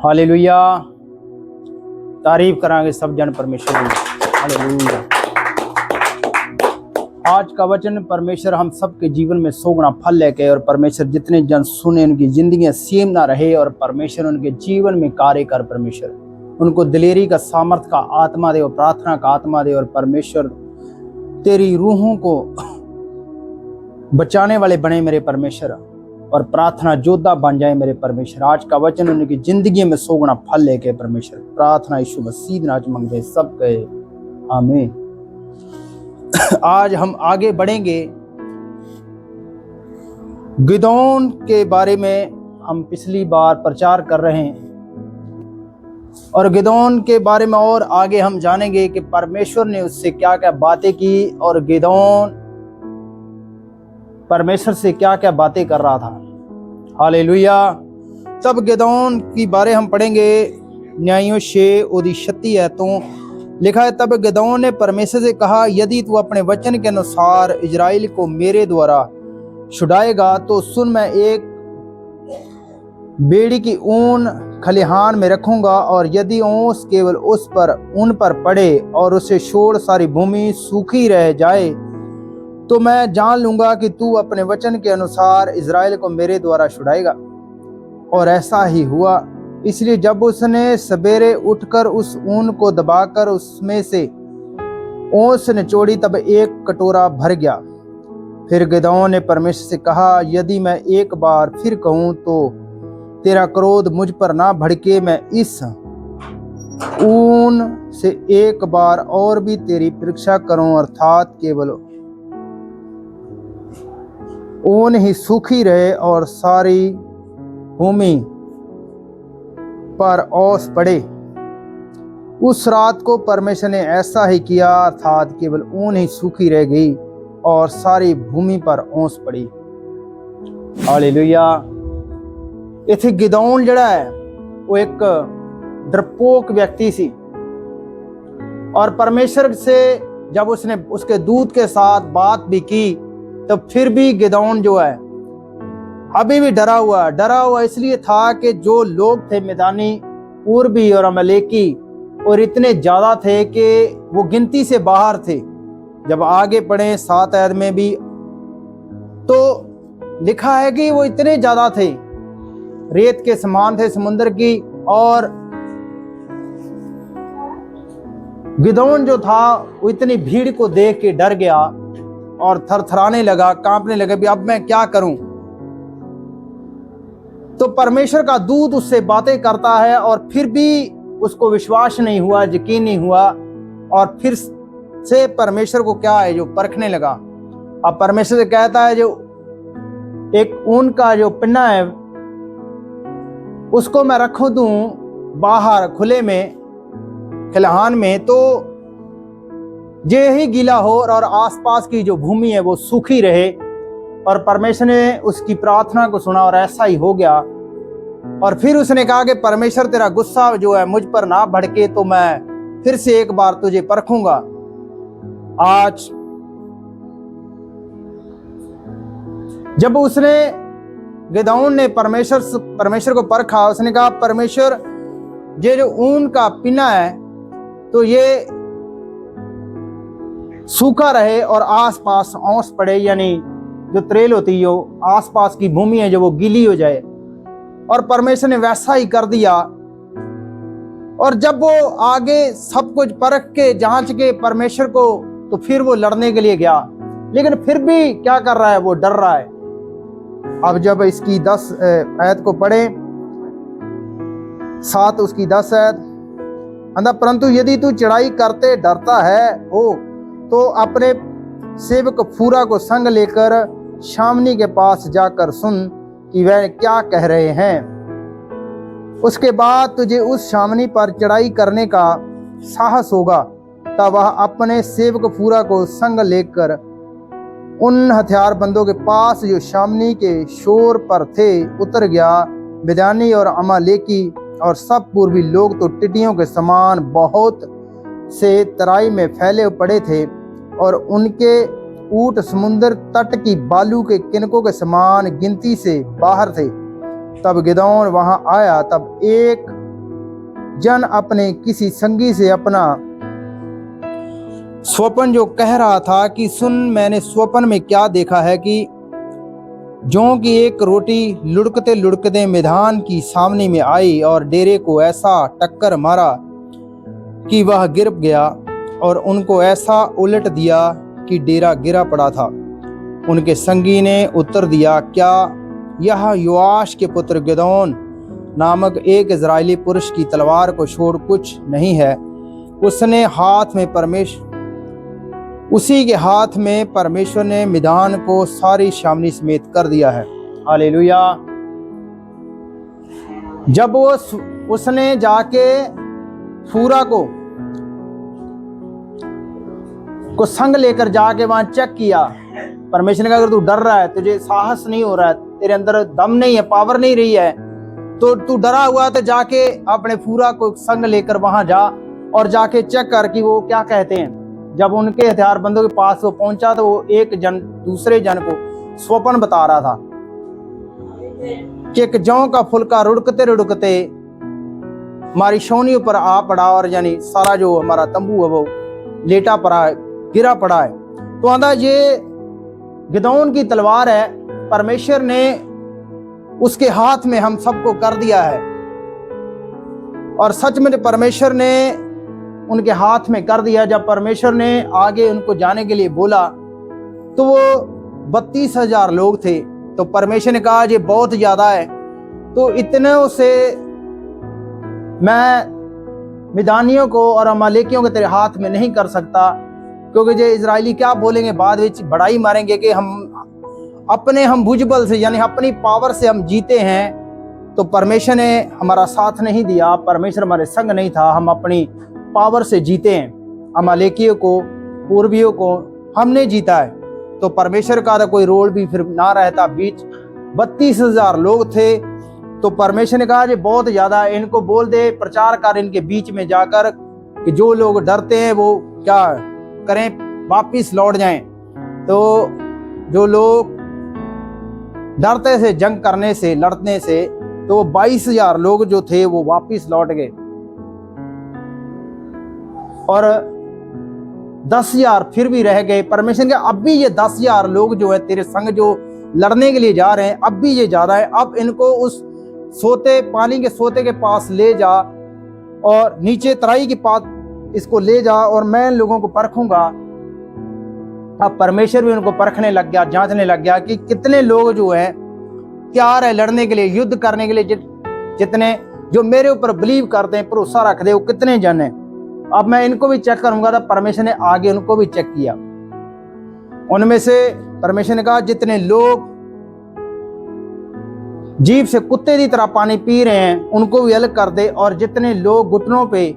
Hallelujah. तारीफ करांगे सब जन परमेश्वर की। हालेलुया। आज का वचन परमेश्वर हम सबके जीवन में 100 गुना फल लेके, और परमेश्वर जितने जन सुने उनकी जिंदगी सेम ना रहे, और परमेश्वर उनके जीवन में कार्य कर। परमेश्वर उनको दिलेरी का, सामर्थ का आत्मा दे, और प्रार्थना का आत्मा दे, और परमेश्वर तेरी रूहों को बचाने वाले बने मेरे परमेश्वर, और प्रार्थना योद्धा बन जाए मेरे परमेश्वर। आज का वचन उनकी जिंदगी में 100 गुना फल लेके परमेश्वर। प्रार्थना यीशु मसीह नाम मांगते सब कहे आमीन। आज हम आगे बढ़ेंगे। गिदोन के बारे में हम पिछली बार प्रचार कर रहे हैं, और गिदोन के बारे में और आगे हम जानेंगे कि परमेश्वर ने उससे क्या क्या बातें की, और गिदोन परमेश्वर से क्या क्या बातें कर रहा था। हालेलुया। तब गिदोन की बारे हम पढ़ेंगे न्यायों 6:36 है। तो लिखा है, तब गिदोन ने परमेश्वर से कहा, यदि तू अपने वचन के अनुसार इजराइल को मेरे द्वारा छुड़ाएगा तो सुन, मैं एक बेड़ी की ऊन खलिहान में रखूंगा, और यदि ओस केवल उन पर पड़े और उसे छोड़ सारी भूमि सूखी रह जाए, तो मैं जान लूंगा कि तू अपने वचन के अनुसार इजराइल को मेरे द्वारा छुड़ाएगा। और ऐसा ही हुआ। इसलिए जब उसने सवेरे उठकर उस ऊन को दबाकर उसमें से ओस निचोड़ी, तब एक कटोरा भर गया। फिर गिदोन ने परमेश्वर से कहा, यदि मैं एक बार फिर कहूं तो तेरा क्रोध मुझ पर ना भड़के, मैं इस ऊन से एक बार और भी तेरी परीक्षा करूं, अर्थात केवल ऊन ही सूखी रहे और सारी भूमि पर ओस पड़े। उस रात को परमेश्वर ने ऐसा ही किया, अर्थात केवल ऊन ही सूखी रह गई और सारी भूमि पर ओस पड़ी। हालेलुया। इथे गिदोन जड़ा है वो एक डरपोक व्यक्ति सी, और परमेश्वर से जब उसने उसके दूत के साथ बात भी की, तो फिर भी गिदोन जो है अभी भी डरा हुआ इसलिए था कि जो लोग थे मैदानी पूर्वी और अमलेकी, और इतने ज्यादा थे कि वो गिनती से बाहर थे। जब आगे पढ़े 7 आयत में भी तो लिखा है कि वो इतने ज्यादा थे, रेत के समान थे समुद्र की। और गिदोन जो था वो इतनी भीड़ को देख के डर गया और थरथराने लगा, कांपने लगा भी अब मैं क्या करूं। तो परमेश्वर का दूत उससे बातें करता है, और फिर भी उसको विश्वास नहीं हुआ, यकीन नहीं हुआ, और फिर से परमेश्वर को क्या है जो परखने लगा। अब परमेश्वर से कहता है, जो एक ऊन का जो पिन्ना है उसको मैं रखूं दूं बाहर खुले में, खलिहान में, तो ये ही गीला हो और आसपास की जो भूमि है वो सूखी रहे। और परमेश्वर ने उसकी प्रार्थना को सुना, और ऐसा ही हो गया। और फिर उसने कहा कि परमेश्वर तेरा गुस्सा जो है मुझ पर ना भड़के, तो मैं फिर से एक बार तुझे परखूंगा। आज जब उसने गिदोन ने परमेश्वर को परखा, उसने कहा, परमेश्वर ये जो ऊन का पिना है तो ये सूखा रहे और आसपास ओस पड़े, यानी जो त्रेल होती है वो आसपास की भूमि है जो वो गीली हो जाए। और परमेश्वर ने वैसा ही कर दिया। और जब वो आगे सब कुछ परख के जांच के परमेश्वर को, तो फिर वो लड़ने के लिए गया, लेकिन फिर भी क्या कर रहा है, वो डर रहा है। अब जब इसकी 10 आयत को पढ़े, 7 उसकी 10 आयत, परंतु यदि तू चढ़ाई करते डरता है हो तो अपने सेवक फूरा को संग लेकर शामनी के पास जाकर सुन कि वह क्या कह रहे हैं। उसके बाद तुझे उस शामनी पर चढ़ाई करने का साहस होगा। तब वह अपने सेवक फूरा को संग लेकर उन हथियारबंदों के पास जो शामनी के शोर पर थे उतर गया। मिद्यानी और अमालेकी और सब पूर्वी लोग तो टिड्डियों के समान बहुत से तराई में फैले पड़े थे, और उनके ऊंट समुद्र तट की बालू के किनकों के समान गिनती से बाहर थे। तब गिदोन वहां आया, तब एक जन अपने किसी संगी से अपना स्वप्न जो कह रहा था कि सुन, मैंने स्वप्न में क्या देखा है कि जौ की एक रोटी लुढ़कते लुढ़कते मैदान की सामने में आई और डेरे को ऐसा टक्कर मारा कि वह गिर गया और उनको ऐसा उलट दिया कि डेरा गिरा पड़ा था। उनके संगी ने उत्तर दिया, क्या यह योआश के पुत्र गिदोन नामक एक इजरायली पुरुष की तलवार को छोड़ कुछ नहीं है? उसी के हाथ में परमेश्वर ने मैदान को सारी शामनी समेत कर दिया है। हालेलुया। जब उसने जाके फूरा को संग लेकर जाके वहां चेक किया, परमेश्वर ने कहा अगर तू डर रहा है, तुझे साहस नहीं हो रहा है, तेरे अंदर दम नहीं है, पावर नहीं रही है, तो तू डरा हुआ तो जाके अपने फूरा को संग लेकर वहां जा और जाके चेक कर कि वो क्या कहते हैं। जब उनके हथियारबंदों के पास वो पहुंचा तो वो एक जन दूसरे जन को स्वप्न बता रहा था कि एक जौ का फुलका रुड़कते रुड़कते हमारी छावनी ऊपर आ पड़ा और यानी सारा जो हमारा तंबू है वो लेटा पड़ा है, गिरा पड़ा है। तो आंदा ये गिदोन की तलवार है, परमेश्वर ने उसके हाथ में हम सबको कर दिया है। और सच में परमेश्वर ने उनके हाथ में कर दिया। जब परमेश्वर ने आगे उनको जाने के लिए बोला तो वो 32,000 लोग थे। तो परमेश्वर ने कहा ये बहुत ज्यादा है, तो इतने से मैं मिदानियों को और अमालेकियों को तेरे हाथ में नहीं कर सकता, क्योंकि ये इजरायली क्या बोलेंगे, बाद में बड़ाई मारेंगे कि हम भुजबल से यानी अपनी पावर से हम जीते हैं। तो परमेश्वर ने हमारा साथ नहीं दिया, परमेश्वर हमारे संग नहीं था, हम अपनी पावर से जीते हैं। अमालेकियों को, पूर्वियों को हमने जीता है। तो परमेश्वर का तो कोई रोल भी फिर ना रहता। बीच 32,000 लोग थे। तो परमेश्वर ने कहा ये बहुत ज्यादा है, इनको बोल दे, प्रचार कर इनके बीच में जाकर कि जो लोग डरते हैं वो क्या करें, वापिस लौट जाएं। तो जो लोग डरते से जंग करने से, लड़ने से, तो 22,000 लोग जो थे वो वापिस लौट गए और 10,000 फिर भी रह गए। परमेश्वर के अब भी ये 10,000 लोग जो है तेरे संग जो लड़ने के लिए जा रहे हैं, अब भी ये ज्यादा है। अब इनको उस पानी के सोते के पास ले जा और नीचे तराई के पास इसको ले जा और मैं लोगों को परखूंगा। अब परमेश्वर भी उनको परखने लग गया, जांचने लग गया कि कितने लोग जो है तैयार है लड़ने के लिए, युद्ध करने के लिए, जितने जो मेरे ऊपर बिलीव करते हैं, भरोसा रखते हैं, वो कितने जन है। अब मैं इनको भी चेक करूंगा। तो परमेश्वर ने आगे उनको भी चेक किया। उनमें से परमेश्वर ने कहा जितने लोग जीभ से कुत्ते की तरह पानी पी रहे हैं उनको भी अलग कर दे, और जितने लोग घुटनों पे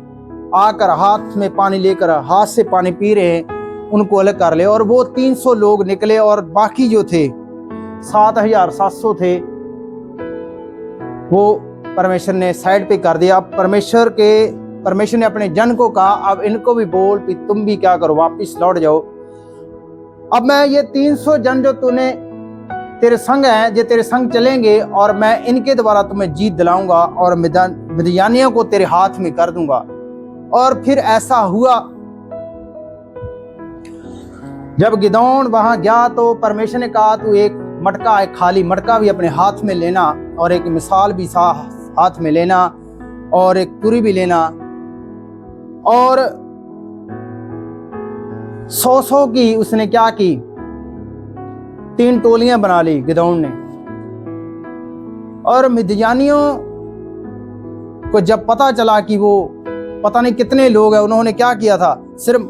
आकर हाथ में पानी लेकर हाथ से पानी पी रहे हैं उनको अलग कर ले। और वो 300 लोग निकले और बाकी जो थे 7,700 थे वो परमेश्वर ने साइड पे कर दिया। परमेश्वर ने अपने जन को कहा अब इनको भी बोल कि तुम भी क्या करो, वापिस लौट जाओ। अब मैं ये 300 जन जो तूने तेरे संग हैं, जो तेरे संग चलेंगे, और मैं इनके द्वारा तुम्हें जीत दिलाऊंगा और मिद्यानियों को तेरे हाथ में कर दूंगा। और फिर ऐसा हुआ। जब गिदोन वहां गया तो परमेश्वर ने कहा तू एक मटका, एक खाली मटका भी अपने हाथ में लेना और एक मिसाल भी हाथ में लेना और एक तुरी भी लेना, और 100 की उसने क्या की, 3 टोलियां बना ली गिदोन ने। और मिद्यानियों को जब पता चला कि वो पता नहीं कितने लोग हैं, उन्होंने क्या किया था, सिर्फ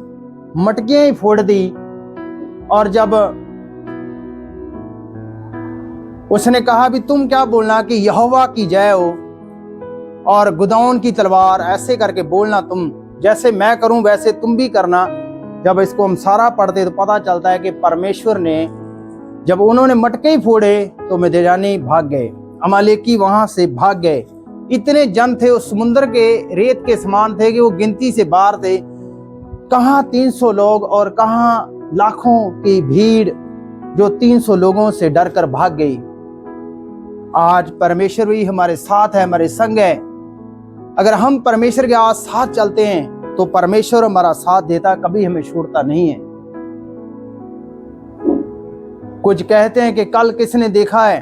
मटकियां ही फोड़ दी। और जब उसने कहा भी तुम क्या बोलना कि यहोवा की जय हो और गिदोन की तलवार, ऐसे करके बोलना, तुम जैसे मैं करूं वैसे तुम भी करना। जब इसको हम सारा पढ़ते तो पता चलता है कि परमेश्वर ने जब उन्होंने मटके ही फोड़े तो मिद्यानी भाग गए, अमालेकी वहां से भाग गए। इतने जन थे उस समुद्र के रेत के समान थे कि वो गिनती से बाहर थे। कहां 300 लोग और कहां लाखों की भीड़ जो 300 लोगों से डरकर भाग गई। आज परमेश्वर भी हमारे साथ है, हमारे संग है। अगर हम परमेश्वर के साथ चलते हैं तो परमेश्वर हमारा साथ देता, कभी हमें छोड़ता नहीं है। कुछ कहते हैं कि कल किसने देखा है,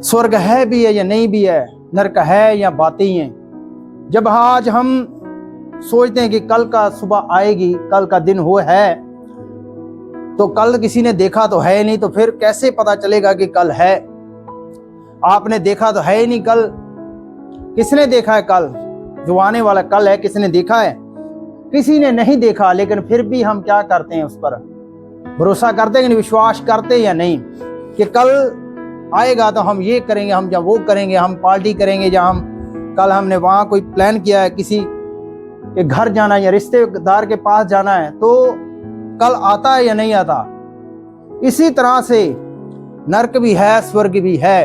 स्वर्ग है भी है या नहीं भी है, नरक है या बातें ही हैं। जब आज हम सोचते हैं कि कल का सुबह आएगी, कल का दिन हो है, तो कल किसी ने देखा तो है नहीं, तो फिर कैसे पता चलेगा कि कल है? आपने देखा तो है ही नहीं कल। किसने देखा है कल? जो आने वाला कल है, किसने देखा है? किसी ने नहीं देखा। लेकिन फिर भी हम क्या करते हैं? उस पर भरोसा करते हैं, विश्वास करते हैं या नहीं कि कल आएगा तो हम ये करेंगे, हम जब वो करेंगे, हम पार्टी करेंगे, जहाँ हम कल हमने वहाँ कोई प्लान किया है, किसी के घर जाना या रिश्तेदार के पास जाना है, तो कल आता है या नहीं आता। इसी तरह से नरक भी है, स्वर्ग भी है।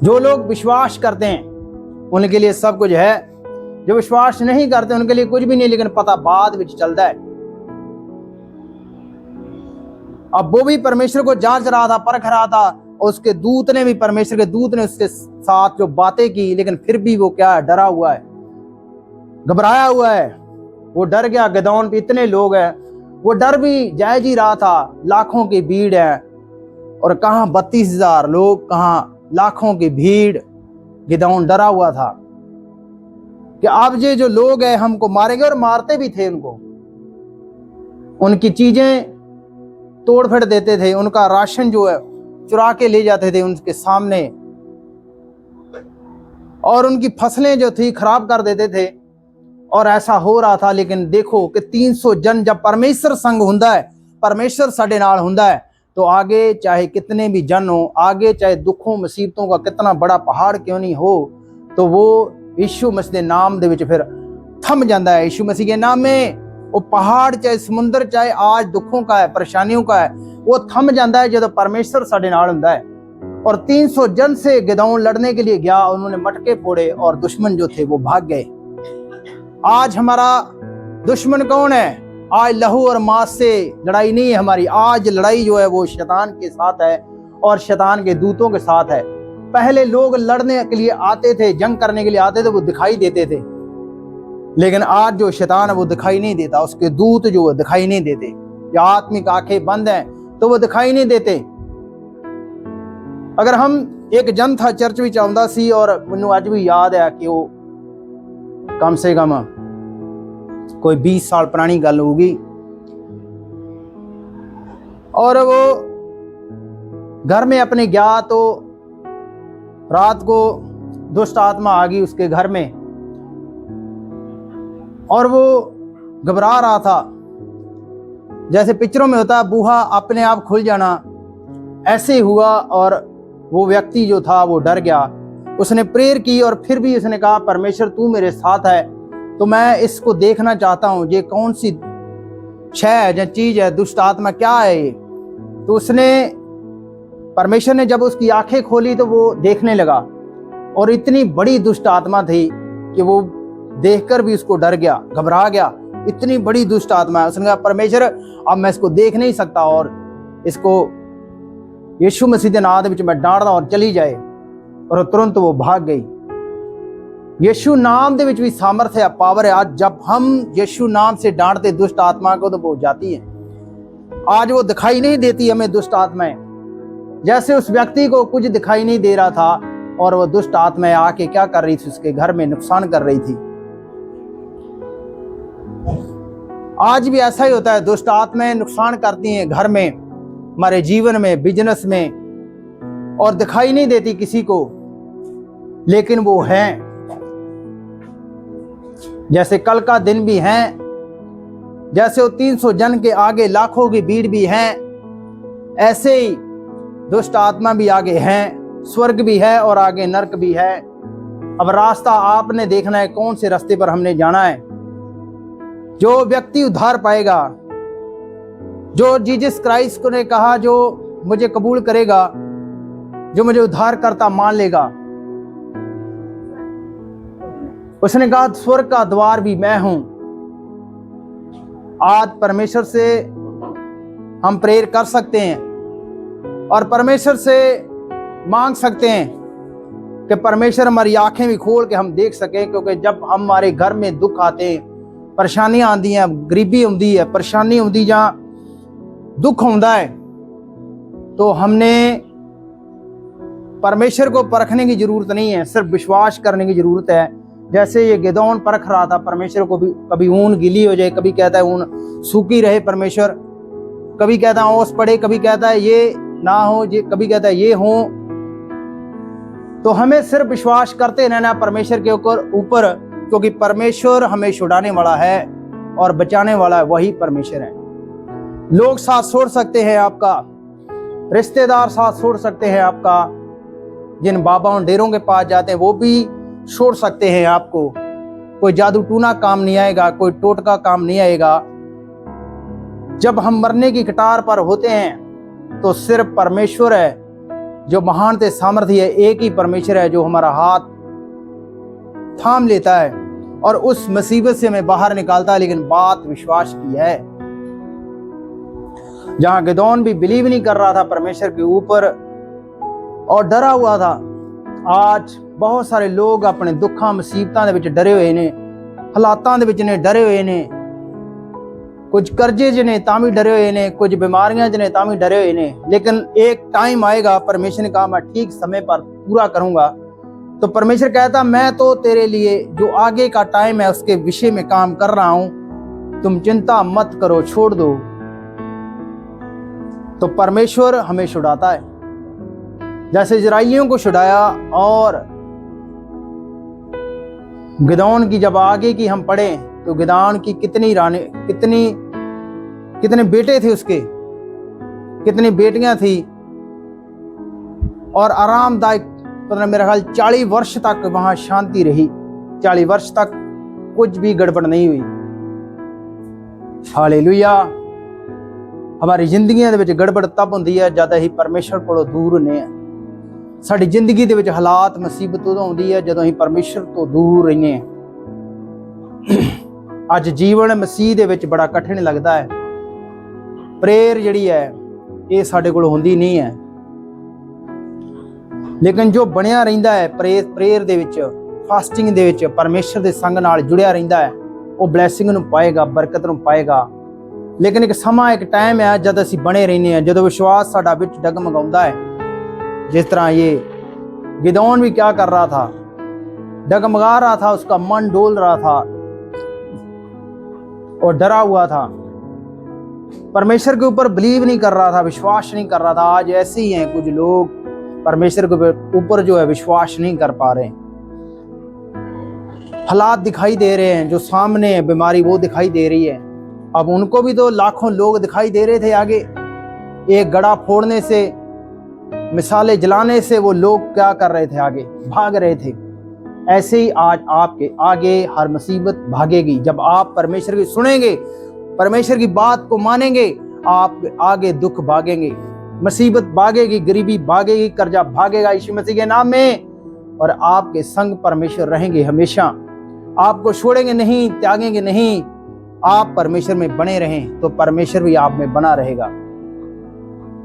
जो लोग विश्वास करते हैं उनके लिए सब कुछ है, जो विश्वास नहीं करते उनके लिए कुछ भी नहीं, लेकिन पता बाद में चलता है। अब वो भी परमेश्वर को जांच रहा था, परख रहा था, और उसके दूत ने भी, परमेश्वर के दूत ने उसके साथ जो बातें की, लेकिन फिर भी वो क्या है? डरा हुआ है, घबराया हुआ है। वो डर गया। गिदोन पे इतने लोग हैं, वो डर भी जायज ही रहा था। लाखों की भीड़ है, और कहाँ 32,000 लोग, कहाँ लाखों की भीड़। गिदोन डरा हुआ था कि अब ये जो लोग हैं हमको मारेंगे, और मारते भी थे उनको। उनकी चीजें तोड़ फेड़ देते थे, उनका राशन जो है चुरा के ले जाते थे उनके सामने, और उनकी फसलें जो थी खराब कर देते थे। और ऐसा हो रहा था। लेकिन देखो कि 300 जन जब परमेश्वर संग हुंदा है, परमेश्वर साडे नाल हुंदा है, तो आगे चाहे कितने भी जन हो, आगे चाहे दुखों मुसीबतों का कितना बड़ा पहाड़ क्यों नहीं हो, तो वो यीशु मसीह के नाम दे विच फिर थम जाता है। यीशु मसीह के नाम में वो पहाड़, चाहे समुद्र, चाहे आज दुखों का है, परेशानियों का है, वो थम जाता है जब परमेश्वर साडे नाल हुंदा है। और 300 जन से गिदोन लड़ने के लिए गया, उन्होंने मटके फोड़े और दुश्मन जो थे वो भाग गए। आज हमारा दुश्मन कौन है? आज लहू और मांस से लड़ाई नहीं है हमारी। आज लड़ाई जो है वो शैतान के साथ है और शैतान के दूतों के साथ है। पहले लोग लड़ने के लिए आते थे, जंग करने के लिए आते थे, वो दिखाई देते थे। लेकिन आज जो शैतान है वो दिखाई नहीं देता, उसके दूत जो है दिखाई नहीं देते। या आत्मिक आंखें बंद हैं तो वो दिखाई नहीं देते। अगर हम एक जन था चर्च में आउंदा सी, और मैनू अज भी याद है कि वो कम से कम कोई 20 साल पुरानी गल होगी, और वो घर में अपने गया तो रात को दुष्ट आत्मा आ गई उसके घर में, और वो घबरा रहा था। जैसे पिक्चरों में होता है बूहा अपने आप खुल जाना, ऐसे ही हुआ। और वो व्यक्ति जो था वो डर गया। उसने प्रेयर की, और फिर भी उसने कहा, परमेश्वर तू मेरे साथ है तो मैं इसको देखना चाहता हूँ, ये कौन सी शय है या चीज है, दुष्ट आत्मा क्या है ये। तो उसने, परमेश्वर ने जब उसकी आंखें खोली तो वो देखने लगा, और इतनी बड़ी दुष्ट आत्मा थी कि वो देखकर भी उसको डर गया, घबरा गया। इतनी बड़ी दुष्ट आत्मा है। उसने कहा, परमेश्वर अब मैं इसको देख नहीं सकता, और इसको यीशु मसीह के नाम में मैं डांटदा और चली जाए। और तुरंत वो भाग गई। यीशु नाम दे विच भी सामर्थ्य है, पावर है। आज जब हम यीशु नाम से डांटते दुष्ट आत्मा को तो वो जाती है। आज वो दिखाई नहीं देती हमें दुष्ट आत्माएं, जैसे उस व्यक्ति को कुछ दिखाई नहीं दे रहा था, और वो दुष्ट आत्माएं आके क्या कर रही थी? उसके घर में नुकसान कर रही थी। आज भी ऐसा ही होता है, दुष्ट आत्माएं नुकसान करती हैं घर में, हमारे जीवन में, बिजनेस में, और दिखाई नहीं देती किसी को, लेकिन वो हैं। जैसे कल का दिन भी हैं, जैसे वो 300 जन के आगे लाखों की भीड़ भी हैं, ऐसे ही दुष्ट आत्मा भी आगे हैं, स्वर्ग भी है और आगे नरक भी है। अब रास्ता आपने देखना है, कौन से रास्ते पर हमने जाना है। जो व्यक्ति उद्धार पाएगा, जो जीसस क्राइस्ट को ने कहा, जो मुझे कबूल करेगा, जो मुझे उद्धार करता मान लेगा, उसने कहा स्वर्ग का द्वार भी मैं हूं। आज परमेश्वर से हम प्रेयर कर सकते हैं और परमेश्वर से मांग सकते हैं कि परमेश्वर हमारी आंखें भी खोल के हम देख सकें, क्योंकि जब हमारे घर में दुख आते हैं, परेशानियां आती हैं, गरीबी आती है, परेशानी आती, जहाँ दुख होता है, तो हमने परमेश्वर को परखने की जरूरत नहीं है, सिर्फ विश्वास करने की जरूरत है। जैसे ये गिदोन परख रहा था परमेश्वर को, भी कभी ऊन गीली हो जाए, कभी कहता है ऊन सूखी रहे परमेश्वर, कभी कहता है ओस पड़े, कभी कहता है ये ना हो, ये कभी कहता है ये हो। तो हमें सिर्फ विश्वास करते रहना परमेश्वर के ऊपर, क्योंकि परमेश्वर हमें छुड़ाने वाला है और बचाने वाला है, वही परमेश्वर है। लोग साथ छोड़ सकते हैं आपका, रिश्तेदार साथ छोड़ सकते हैं आपका, जिन बाबाओं डेरों के पास जाते हैं वो भी छोड़ सकते हैं आपको। कोई जादू टूना काम नहीं आएगा, कोई टोटका काम नहीं आएगा। जब हम मरने की कतार पर होते हैं तो सिर्फ परमेश्वर है जो महान ते सामर्थ्य है, एक ही परमेश्वर है जो हमारा हाथ थाम लेता है और उस मुसीबत से हमें बाहर निकालता है। लेकिन बात विश्वास की है। जहां गिदोन भी बिलीव नहीं कर रहा था परमेश्वर के ऊपर और डरा हुआ था, आज बहुत सारे लोग अपने दुखा मुसीबतां दे विच डरे हुए ने, हालातां दे विच ने डरे हुए ने, कुछ कर्जे च ने तां भी डरे हुए ने, कुछ बीमारियां च ने तां भी डरे हुए ने। लेकिन एक टाइम आएगा, परमेश्वर ने कहा मैं ठीक समय पर पूरा करूंगा। तो परमेश्वर कहता मैं तो तेरे लिए जो आगे का टाइम है उसके विषय में काम कर रहा हूं, तुम चिंता मत करो, छोड़ दो। तो परमेश्वर हमें छुड़ाता है, जैसे इजराइलियों को छुड़ाया। और गिदोन की जब आगे की हम पढ़े तो गिदोन की कितने बेटे थे उसके, कितनी बेटियां थी, और आरामदायक, मेरा ख्याल 40 वर्ष तक वहां शांति रही। 40 वर्ष तक कुछ भी गड़बड़ नहीं हुई। हालेलुया। हमारी जिंदगियां दे विच गड़बड़ तब हुंदी है जद असीं परमेश्वर कोलों दूर हुंदे हां। साडी जिंदगी दे विच हालात मुसीबत उदों आउंदी है जदों असीं परमेश्वर तो दूर रहिने हां। अज जीवन मसीह दे विच बड़ा कठिन लगदा है। प्रेयर जिहड़ी है ये साडे कोल हुंदी नहीं है, लेकिन जो बनिया रहिंदा है प्रेयर दे विच, फास्टिंग दे विच, परमेश्वर दे संग नाल जुड़िया रहिंदा है, वो ब्लैसिंग नूं पाएगा, बरकत नूं पाएगा। लेकिन एक समा, एक टाइम है जद असीं बने रहने हैं, जदों विश्वास साडा विच डगमगाउंदा है। जिस तरह ये गिदोन भी क्या कर रहा था, डगमगा रहा था, उसका मन डोल रहा था और डरा हुआ था, परमेश्वर के ऊपर बिलीव नहीं कर रहा था, विश्वास नहीं कर रहा था। आज ऐसे ही हैं कुछ लोग, परमेश्वर के ऊपर जो है विश्वास नहीं कर पा रहे। हालात दिखाई दे रहे हैं, जो सामने है बीमारी वो दिखाई दे रही है। अब उनको भी तो लाखों लोग दिखाई दे रहे थे आगे। एक गड़ा फोड़ने से, मिसालें जलाने से वो लोग क्या कर रहे थे, आगे भाग रहे थे। ऐसे ही आज आपके आगे हर मुसीबत भागेगी। जब आप परमेश्वर की सुनेंगे, परमेश्वर की बात को मानेंगे, आप आगे दुख भागेंगे, मुसीबत भागेगी, गरीबी भागेगी, कर्जा भागेगा यीशु मसीह के नाम में। और आपके संग परमेश्वर रहेंगे हमेशा, आपको छोड़ेंगे नहीं, त्यागेंगे नहीं। आप परमेश्वर में बने रहें तो परमेश्वर भी आप में बना रहेगा।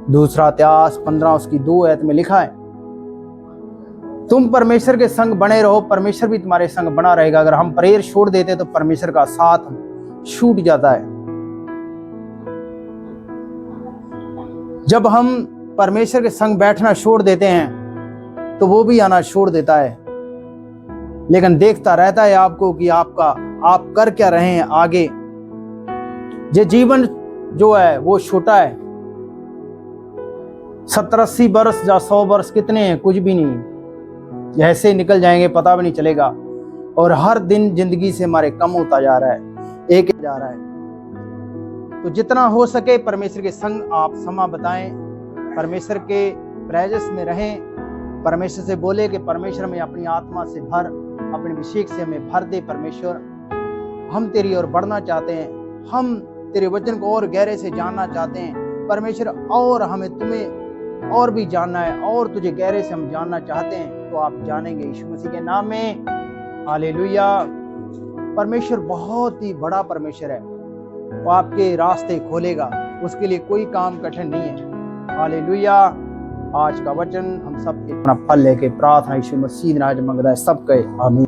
दूसरा इतिहास 15 उसकी 2 आयत में लिखा है, तुम परमेश्वर के संग बने रहो, परमेश्वर भी तुम्हारे संग बना रहेगा। अगर हम प्रेयर छोड़ देते तो परमेश्वर का साथ छूट जाता है। जब हम परमेश्वर के संग बैठना छोड़ देते हैं तो वो भी आना छोड़ देता है। लेकिन देखता रहता है आपको कि आप कर क्या रहे हैं आगे। ये जीवन जो है वो छोटा है, 70-80 वर्ष या 100 वर्ष कितने हैं, कुछ भी नहीं, ऐसे ही निकल जाएंगे, पता भी नहीं चलेगा। और हर दिन जिंदगी से हमारे कम होता जा रहा है, एक जा रहा है। तो जितना हो सके परमेश्वर के संग आप समा बताएं, परमेश्वर के प्रेजेंस में रहें। परमेश्वर से बोले कि परमेश्वर में अपनी आत्मा से भर, अपने अभिषेक से हमें भर दे। परमेश्वर हम तेरी ओर बढ़ना चाहते हैं, हम तेरे वचन को और गहरे से जानना चाहते हैं परमेश्वर, और हमें तुम्हें और भी जानना है, और तुझे गहरे से हम जानना चाहते हैं। तो आप जानेंगे यीशु मसीह के नाम में। हालेलुया। परमेश्वर बहुत ही बड़ा परमेश्वर है, वो आपके रास्ते खोलेगा, उसके लिए कोई काम कठिन नहीं है। हालेलुया। आज का वचन हम सबके अपना फल लेके प्रार्थना यीशु मसीह नाम मंगदा है सब कहे आमीन।